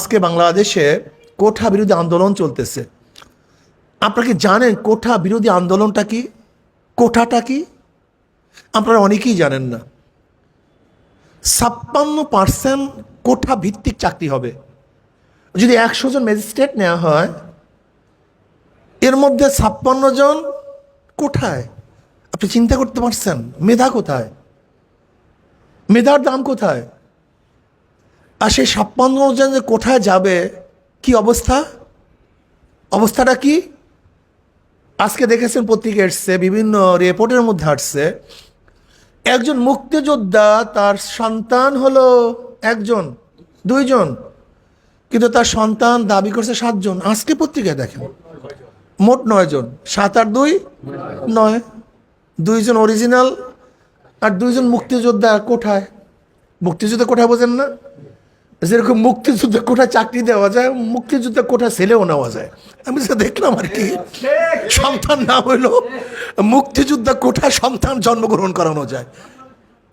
আজকে বাংলাদেশে কোঠা বিরোধী আন্দোলন চলতেছে। আপনারা কি জানেন কোঠা বিরোধী আন্দোলনটা কি? কোঠাটা কি? আপনারা অনেকেই জানেন না। 56% কোঠা ভিত্তিক চাকরি হবে। যদি 100 জন ম্যাজিস্ট্রেট নেওয়া হয়, এর মধ্যে 56 জন কোঠায়। আপনি চিন্তা করতে পারছেন মেধা কোথায়? মেধার দাম কোথায়? আর সেই 56 জন যে কোঠায় যাবে, কি অবস্থা? অবস্থাটা কি? আজকে দেখেছেন পত্রিকা এসছে, বিভিন্ন রিপোর্টের মধ্যে আসছে, একজন মুক্তিযোদ্ধা তার সন্তান হলো 1 জন 2 জন, কিন্তু তার সন্তান দাবি করছে 7 জন। আজকে পত্রিকায় দেখেন মোট 9 জন, 7 আর 2 9, 2 জন অরিজিনাল আর 2 জন মুক্তিযোদ্ধা কোঠায়। মুক্তিযুদ্ধ কোঠায় বোঝেন না? যেরকম মুক্তিযুদ্ধ কোঠায় চাকরি দেওয়া যায়, মুক্তিযুদ্ধ কোঠায় ছেলেও নেওয়া যায়। আমি যা দেখলাম আর কি, সন্তান না হইলেও মুক্তিযোদ্ধা কোঠায় সন্তান জন্মগ্রহণ করানো যায়।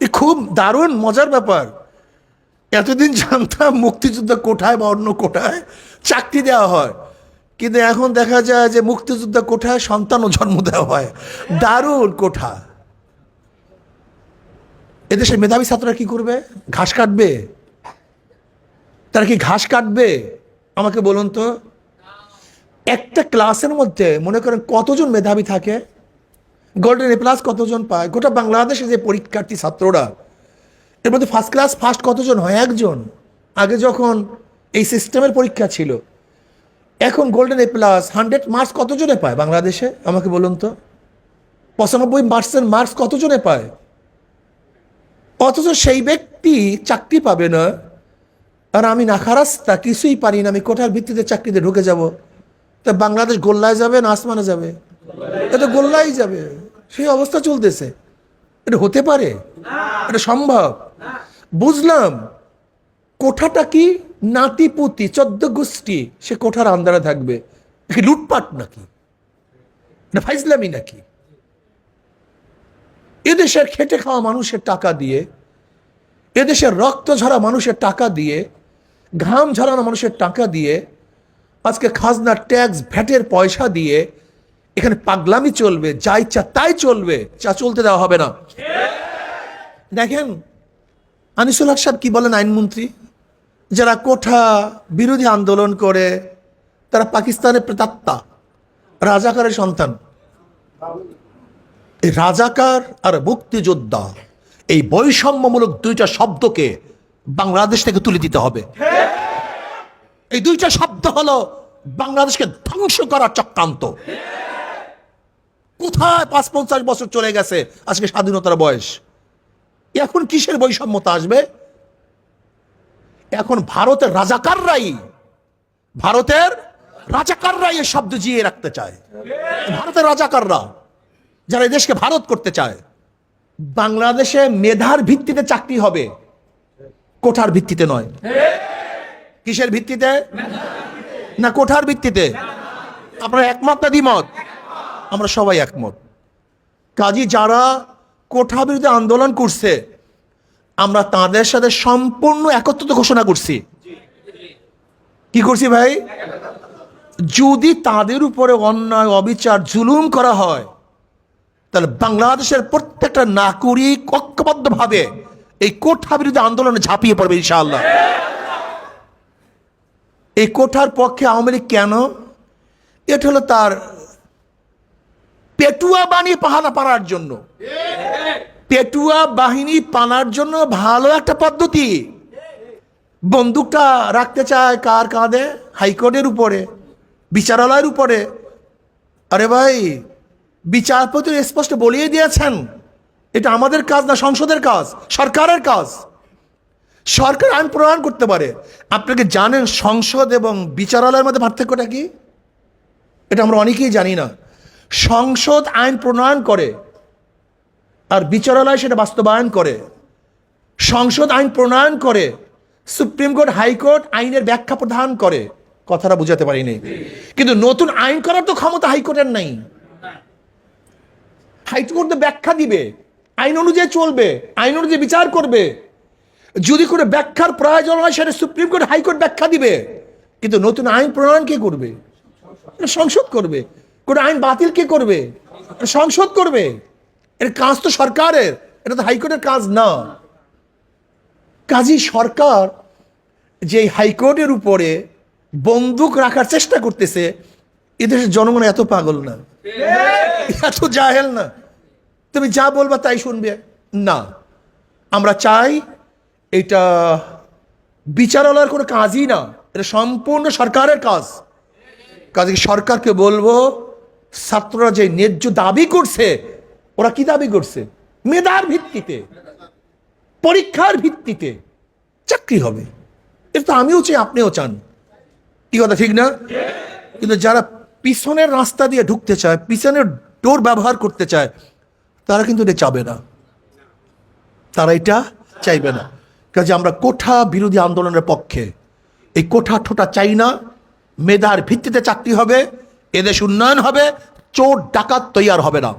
এ খুব দারুণ মজার ব্যাপার। এতদিন জানতাম মুক্তিযুদ্ধ কোঠায় বা অন্য কোঠায় চাকরি দেওয়া হয়, কিন্তু এখন দেখা যায় যে মুক্তিযুদ্ধ কোঠায় সন্তানও জন্ম দেওয়া হয়। দারুণ কোঠা। এদেশের মেধাবী ছাত্ররা কি করবে? ঘাস কাটবে? তারা কি ঘাস কাটবে? আমাকে বলুন তো। একটা ক্লাসের মধ্যে মনে করেন কতজন মেধাবী থাকে? গোল্ডেন এ প্লাস কতজন পায়? গোটা বাংলাদেশে যে পরীক্ষার্থী ছাত্ররা, এর মধ্যে ফার্স্ট ক্লাস ফার্স্ট কতজন হয়? 1 জন। আগে যখন এই সিস্টেমের পরীক্ষা ছিল, এখন গোল্ডেন এ প্লাস 100 মার্কস কতজনে পায় বাংলাদেশে? আমাকে বলুন তো। 95% মার্কস কতজনে পায়? অথচ সেই ব্যক্তি চাকরি পাবে না, আর আমি নাখারাস্তা, কিছুই পারি না, আমি কোঠার ভিত্তিতে চাকরিতে ঢুকে যাব। তা বাংলাদেশ গোল্লায় যাবে না আসমানে যাবে? এটা গোল্লাই যাবে। সেই অবস্থা চলতেছে। এটা হতে পারে? এটা সম্ভব? বুঝলাম কোঠাটা কি? নাতিপুতি 14 গোষ্ঠী সে কোঠার আন্দারে থাকবে। কি লুটপাট নাকি? এটা ফাইজলামি নাকি? এদেশের খেটে খাওয়া মানুষের টাকা দিয়ে, এদেশের রক্ত ঝরা মানুষের টাকা দিয়ে, ঘাম ঝরানো মানুষের টাকা দিয়ে, আজকে খাজনা ট্যাক্স ভ্যাটের পয়সা দিয়ে এখানে পাগলামি চলবে, যা ইচ্ছা তাই চলবে, যা চলতে দেওয়া হবে না। দেখেন আনিসুল হক সাহেব কি বলেন, আইনমন্ত্রী। যারা কোঠা বিরোধী আন্দোলন করে তারা পাকিস্তানের প্রেতাত্মা, রাজাকারের সন্তান। এই রাজাকার আর মুক্তিযোদ্ধা, এই বৈষম্যমূলক 2টা শব্দকে বাংলাদেশ থেকে তুলে দিতে হবে। এই 2টা শব্দ হলো বাংলাদেশকে ধ্বংস করার চক্রান্ত। কোথায় 50 বছর চলে গেছে আজকে স্বাধীনতার বয়স? এখন কিসের বৈষম্যতা আসবে? এখন ভারতের রাজাকাররাই এই শব্দ জিয়ে রাখতে চায়। ভারতের রাজাকাররা যারা এই দেশকে ভারত করতে চায়। বাংলাদেশে মেধার ভিত্তিতে চাকরি হবে, কোঠার ভিত্তিতে নয়। কিসের ভিত্তিতে? না কোঠার ভিত্তিতে? আপনারা একমত না দ্বিমত? আমরা সবাই একমত। কাজী যারা কোঠা বিরোধী আন্দোলন করছে, আমরা তাদের সাথে সম্পূর্ণ একত্রিত ঘোষণা করছি। কি করছি ভাই? যদি তাদের উপরে অন্যায়, অবিচার, জুলুম করা হয়, তাহলে বাংলাদেশের প্রত্যেকটা নাগরিক ঐক্যবদ্ধভাবে এই কোঠা বিরোধী আন্দোলনে ঝাঁপিয়ে পড়বে ইনশাআল্লাহ। এই কোঠার পক্ষে আওয়ামী লীগ কেন? এটা হলো তার পেটুয়া বানিয়ে পাহানা পাড়ার জন্য, পেটুয়া বাহিনী পানার জন্য ভালো একটা পদ্ধতি। বন্দুকটা রাখতে চায় কার কাঁধে? হাইকোর্টের উপরে, বিচারালয়ের উপরে। আরে ভাই, বিচারপতি স্পষ্ট বলিয়ে দিয়েছেন এটা আমাদের কাজ না, সংসদের কাজ, সরকারের কাজ। সরকার আইন প্রণয়ন করতে পারে। আপনাকে জানেন সংসদ এবং বিচারালয়ের মধ্যে পার্থক্যটা কি? এটা আমরা অনেকেই জানি না। সংসদ আইন প্রণয়ন করে আর বিচারালয় সেটা বাস্তবায়ন করে। সংসদ আইন প্রণয়ন করে, সুপ্রিম কোর্ট, হাইকোর্ট আইনের ব্যাখ্যা প্রদান করে। কথাটা বুঝাতে পারিনি। কিন্তু নতুন আইন করার তো ক্ষমতা হাইকোর্টের নাই। হাইকোর্ট ব্যাখ্যা দিবে, আইন অনুযায়ী চলবে, আইন অনুযায়ী বিচার করবে। যদি কোনো ব্যাখ্যার প্রয়োজন হয় সেটা সুপ্রিম কোর্ট, হাইকোর্ট ব্যাখ্যা দিবে। কিন্তু নতুন আইন প্রণয়ন কে করবে? সংসদ করবে। কোন আইন বাতিল কে করবে? সংসদ করবে। এর কাজ তো সরকারের, এটা তো হাইকোর্টের কাজ না। কাজী সরকার যে হাইকোর্টের উপরে বন্দুক রাখার চেষ্টা করতেছে, এদেশের জনগণ এত পাগল না, এত জাহেল না। তুমি যা বলবা তাই শুনবে না। আমরা চাই এটা বিচারালয়ের কোনো কাজই না, এটা সম্পূর্ণ সরকারের কাজ। কাজে সরকারকে বলবো, ছাত্ররা যে ন্যায্য দাবি করছে, ওরা কি দাবি করছে? মেধার ভিত্তিতে, পরীক্ষার ভিত্তিতে চাকরি হবে। এটা তো আমিও চাই, আপনিও চান। কি কথা ঠিক না? কিন্তু যারা পিছনের রাস্তা দিয়ে ঢুকতে চায়, পিছনের ডোর ব্যবহার করতে চায়, তারা কিন্তু এটা চাবে না, তারা এটা চাইবে না। কাজে আমরা কোঠা বিরোধী আন্দোলনের পক্ষে। এই কোঠা ঠোঁটা চাই না। মেধার ভিত্তিতে চাকরি হবে, এদেশ উন্নয়ন হবে, চোর ডাকাত তৈয়ার হবে না।